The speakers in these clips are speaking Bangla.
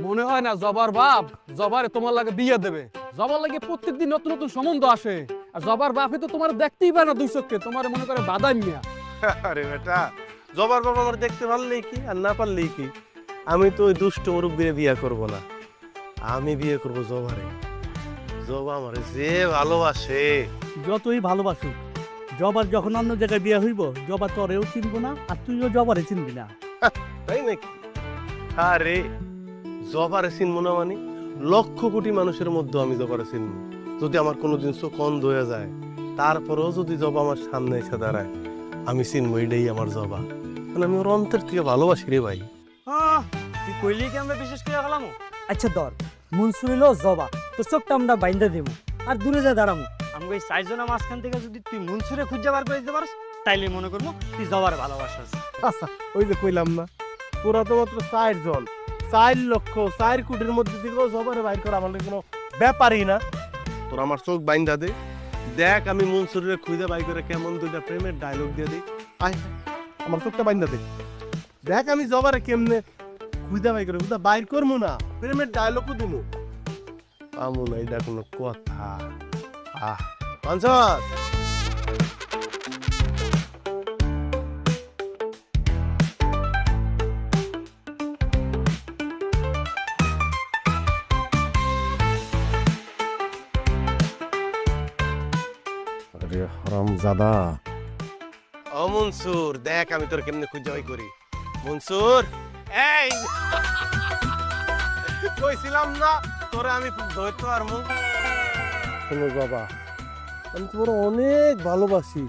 মনে হয় না জবার বাপ জবারে তোমার লাগে বিয়ে দেবে। জবার লাগে প্রত্যেকদিন নতুন নতুন সম্বন্ধ আসে, আর জবার বাপে তো তোমার দেখতেই পারে না দুই চোখে, তোমার মনে করে বাদাম মিয়া। আরে বেটা, জবার বাবা আমার দেখতে পারলেই কি আর না পারলেই কি, আমি তো ওই দুষ্ট মুরব্বীরে বিয়ে করব না, আমি বিয়ে করব জবারে। জবা আমারে যে ভালোবাসে। যতই ভালোবাসুক, জবার যখন অন্য জায়গায় বিয়ে হইব, জবা তোরেও চিনবো না আর তুইও জবারে চিনবি না। তাই নাকি? আরে জবারে চিনবো না মানে লক্ষ কোটি মানুষের মধ্যে আমি জবারে চিনবো। যদি আমার কোনোদিন চোখ অন্ধ হয়ে যায়, তারপরেও যদি জবা আমার সামনে এসে দাঁড়ায়, আমি চিনবো এটাই আমার জবা। মানে আমি ওর অন্তর থেকে ভালোবাসি রে ভাই। তুই কইলি কি আমরা বিশেষ করে গেলাম? আচ্ছা ধর, মনসুর হইলো জবা, তো চোখটা আমরা বাইন্দা দেবো আর দূরে যা দাঁড়াবো। আমি ওই 4 জনের মাঝখান থেকে যদি তুই মনসুরে খুঁজে বার করে দিতে পারিস, তাইলে মনে করবো তুই জবার ভালোবাসাস। আচ্ছা, ওই যে কইলাম না, তোরা তো মাত্র 4 জন, 4 লক্ষ 4 কোটির মধ্যে থেকেও জবারে বাইর করা আমাদের কোনো ব্যাপারই না। তোরা আমার চোখ বাইন্দা দে, দেখ আমি মনসুরের খুঁজে বাই করে কেমন দুইটা প্রেমের ডায়লগ দিয়ে দিই। আয় আমার চোখটা বাইন্দা দে, দেখ আমি জবারে কেমনে খুঁজে বাই করে খুঁজে বাইর করবো না, প্রেমের ডায়লগও দিবো। আমু না এটা কোনো কথা? পঞ্চাশ হারামজাদা। ও মনসুর, দেখ আমি তোর কেমনে খুঁজে বাই করি। মনসুর, এই কইছিলাম না তোরে আমি ধরতে পারবো। শোনো বাবা, আমি তোমার অনেক ভালোবাসি,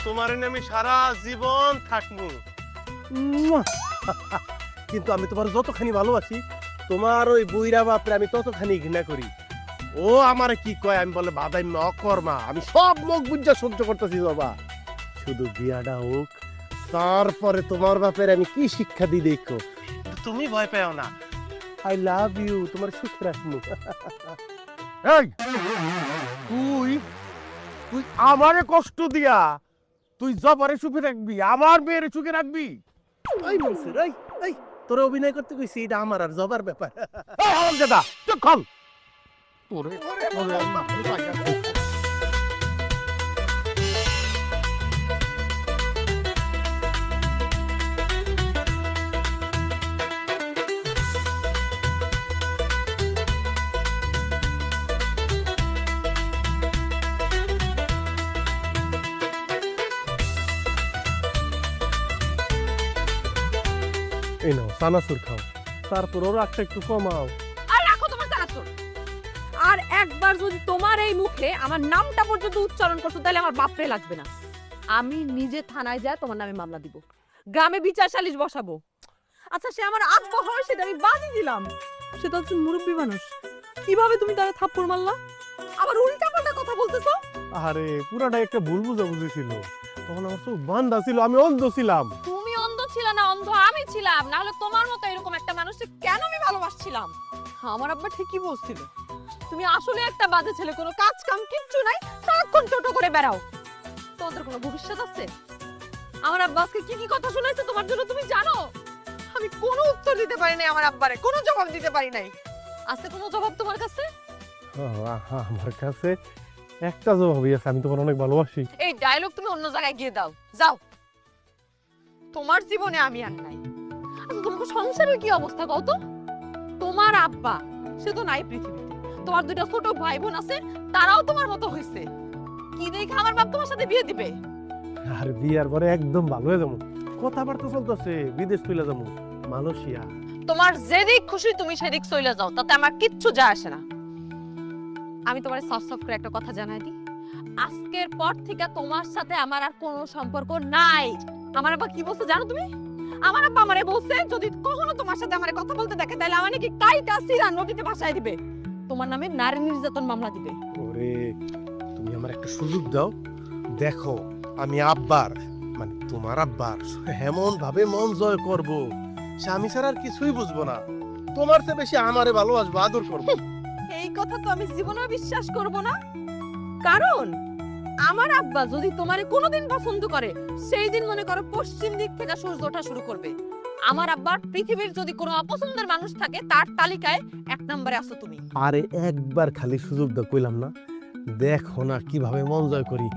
তোমার আমি সারা জীবন থাকবো। কিন্তু আমি তোমার যতখানি ভালোবাসি, তোমার ওই বুইরা বাপরে আমি ততখানি ঘৃণা করি। ও আমারে কি কয়, আমি বলে বাদাই অকর্মা, আমি সব মুখ বুঝা সহ্য করতেছি বাবা। শুধু বিয়াটা হোক, তারপরে তোমার বাপের আমি কি শিক্ষা দিই দেখো। তুমি ভয় পেও না, আই লাভ ইউ, তোমার সুখ রাখবো। এই তুই তুই আমারে কষ্ট দিয়া তুই জবারে সুখে রাখবি, আমার মেয়ের সুখে রাখবি? এই মনসুর, এই এই তোরে অভিনয় করতে কইছি, এটা আমার আর জবার ব্যাপার। এই হারামজাদা, চুপ কর। তোরে তোরে আল্লাহ এই নাও সানাসুর খাও, তারপর ওর রাগটা একটু কমাও। আর রাখো তোমার চানাচুর। আর একবার যদি তোমার এই মুখে আমার নামটা পর্যন্ত উচ্চারণ করছো, তাহলে আমার বাপরে লাগবে না। আমি নিজে থানায় যায় তোমার নামে মামলা দিব, গ্রামে বিচার সালিশ বসাবো। আচ্ছা, সে আমার আত্মা হয় সেটা আমি বাদই দিলাম, সে তো একজন মুরব্বী মানুষ, কিভাবে তুমি তারে থাপ্পড় মারলা? আবার উল্টা পাল্টা কথা বলতেছো। আরে পুরাটা একটা ভুল বুঝাবুঝি ছিল, তখন আমার চোখ বান্ধা ছিল, আমি অন্ধ ছিলাম। তুমি অন্ধ ছিল না, অন্ধ আমি ছিলাম। না হলে তোমার মতো এরকম একটা মানুষকে কেন আমি ভালোবাসছিলাম? আমার আব্বা ঠিকই বলছিল, তুমি আসলে একটা বাজে ছেলে, কোনো কাজ কাম কিচ্ছু নাই, সারাক্ষণ টোটো করে বেড়াও। তোমাদের কোনো ভবিষ্যৎ আছে? আমার আব্বা আজকে কি কি কথা শুনাইছে তোমার জন্য তুমি জানো? আমি কোনো উত্তর দিতে পারি নাই আমার আব্বারে, কোনো জবাব দিতে পারি নাই। আছে কোনো জবাব তোমার কাছে? আমার কাছে একটা জবাবই আছে, আমি তোমার অনেক ভালোবাসি। এই ডায়লগ তুমি অন্য জায়গায় গিয়ে দাও, যাও। তোমার জীবনে আমি আর নাই। আচ্ছা, তোমার সংসারের কি অবস্থা কও তো? তোমার আব্বা সে তো নাই পৃথিবীতে, তোমার দুটো ছোট ভাই বোন আছে, তারাও তোমার মতো হইছে। কি দেখে আমার বাপ তোমার সাথে বিয়ে দিবে? আর বিয়ার পরে একদম ভালো হয়ে যাবো, কথাবার্তা চলতেছে, বিদেশ চলে যাবো, মালয়েশিয়া। তোমার যেদিক খুশি তুমি সেদিক চলে যাও, তাতে আমার কিচ্ছু যায় আসে না। আমি তোমার সফট সফট করে একটা কথা জানাই দিই, আজকের পর থেকে তোমার সাথে আমার আর কোনো সম্পর্ক নাই। আমার আব্বা কি বলছে জানো তুমি? আমার আব্বা আমারে বলছে, যদি কখনো তোমার সাথে আমারে কথা বলতে দেখে, তাহলে আমার নাকি কাইটা সিরা নদীতে ভাসায় দিবে, তোমার নামে নারী নির্যাতন মামলা দিবে। ওরে, তুমি আমার একটা সুযোগ দাও, দেখো আমি আব্বার মানে তোমার আব্বার এমন ভাবে মন জয় করব, স্বামী ছাড়া আর কিছুই বুঝবো না, তোমার চেয়ে বেশি আমারে ভালোবাসবো, আদর করবো। এই কথা তো আমি জীবনেও বিশ্বাস করব না, কারণ আমার আব্বা যদি তোমারে কোনোদিন পছন্দ করে, সেই দিন মনে করো পশ্চিম দিক থেকে সূর্য ওঠা শুরু করবে। আমার আব্বার পৃথিবীর যদি কোনো অপছন্দের মানুষ থাকে তার তালিকায় 1 নম্বরে আছো তুমি। আরে একবার খালি সুযোগ দাও কইলাম না, দেখো না কিভাবে মন জয় করি,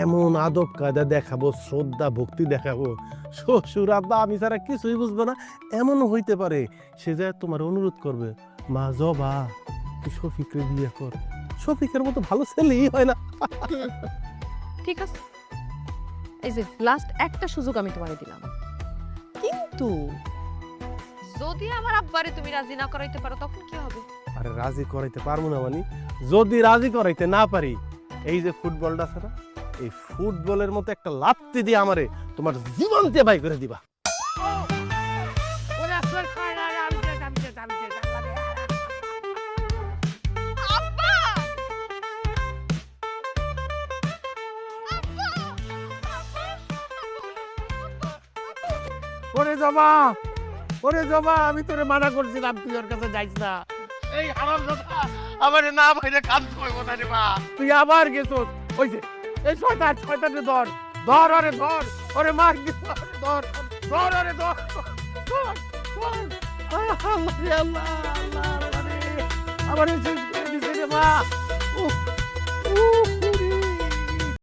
এমন আদব কায়দা দেখাবো, শ্রদ্ধা ভক্তি দেখাবো, শ্বশুর আব্বা আমি ছাড়া কিছুই বুঝবো না। এমনও হইতে পারে সে যে তোমার অনুরোধ করবে, মা জবা তুই শফিকরে বিয়ে কর, শফিকের মতো ভালো ছেলেই হয় না। ঠিক আছে, এই যে লাস্ট একটা সুযোগ আমি তোমারে দিলাম, কিন্তু যদি আমার আব্বারে তুমি রাজি না করাইতে পারো তখন কি হবে? আরে রাজি করাইতে পারবো না মানে, যদি রাজি করাইতে না পারি, এই যে ফুটবলটা আছে না, এই ফুটবলের মতো একটা লাত্তি দিয়ে আমারে তোমার জীবন দিয়ে বাই করে দিবা। আব্বা! ওরে জবা, ওরে জবা, আমি তোরে মানা করছিলাম তুই ওর কাছে যাইস না। এই হারামজাদা আমারে না ভাইরে কাজ কইব না রে মা, তুই আবার গেছস। ওইছে এই শয়তানে ধর ধর, ওরে ধর, ওরে মার, ধর ধর, ওরে ধর ধর ধর। আল্লাহ রে আল্লাহ, আল্লাহ রে, আমারে শেষ করে দিছে রে মা। উফ।